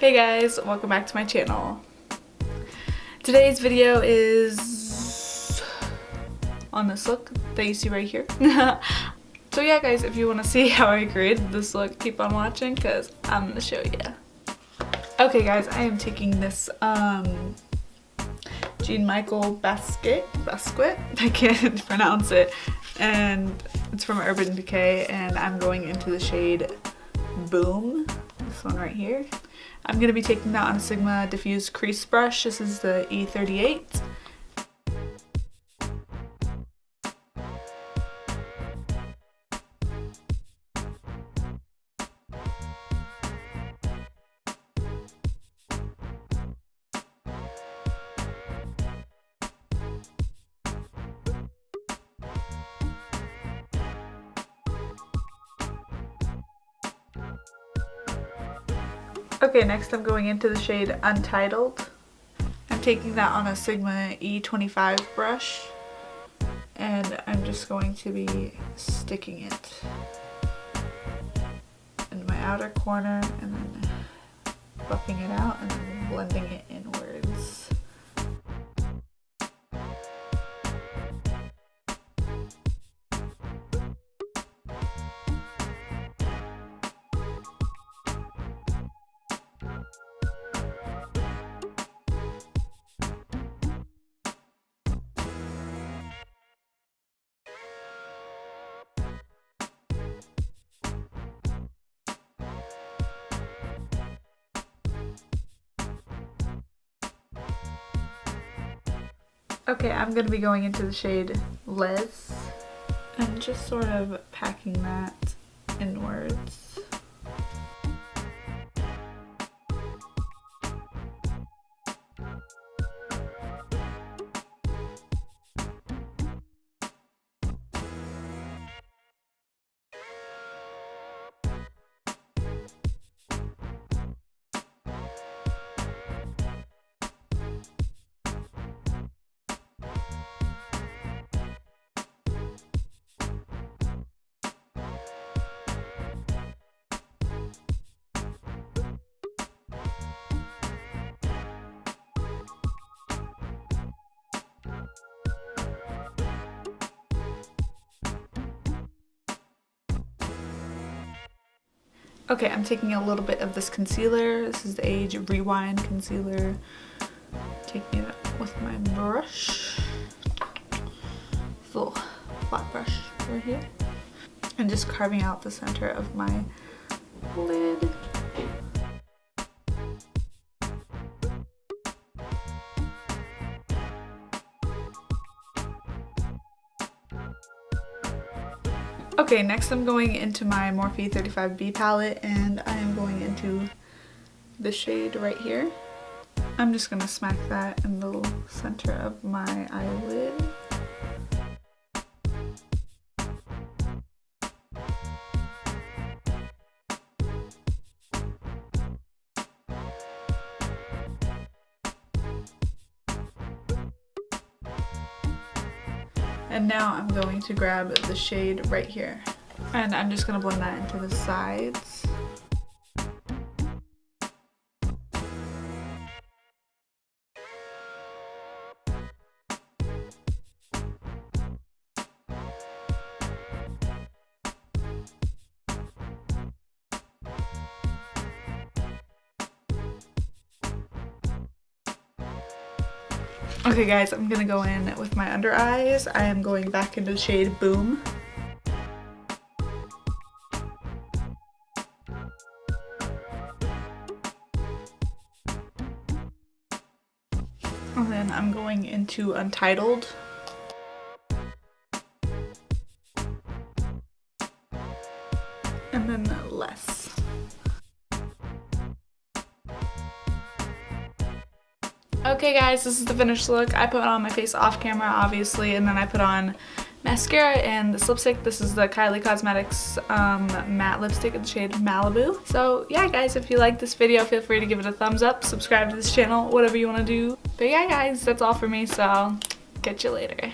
Hey guys, welcome back to my channel. Today's video is on this look that you see right here. So yeah guys, if you want to see how I created this look, keep on watching because I'm going to show you. Okay guys, I am taking this Jean Michael Basquiat, I can't pronounce it, and it's from Urban Decay, and I'm going into the shade Boom, this one right here. I'm going to be taking that on a Sigma Diffuse Crease Brush. This is the E38. Okay, next I'm going into the shade Untitled. I'm taking that on a Sigma E25 brush, and I'm just going to be sticking it in my outer corner and then buffing it out and then blending it inwards. Okay, I'm going to be going into the shade Les and just sort of packing that inwards. Okay, I'm taking a little bit of this concealer. This is the Age Rewind concealer. Taking it with my brush. This little flat brush right here. And just carving out the center of my lid. Okay, next I'm going into my Morphe 35B palette, and I am going into the shade right here. I'm just going to smack that in the center of my eyelid. And now I'm going to grab the shade right here, and I'm just going to blend that into the sides. Okay guys, I'm gonna go in with my under eyes. I am going back into the shade Boom. And then I'm going into Untitled. And then Less. Okay guys, this is the finished look. I put on my face off camera obviously, and then I put on mascara and this lipstick. This is the Kylie Cosmetics matte lipstick in the shade Malibu. So yeah guys, if you like this video, feel free to give it a thumbs up, subscribe to this channel, whatever you want to do. But yeah guys, that's all for me, so I'll catch you later.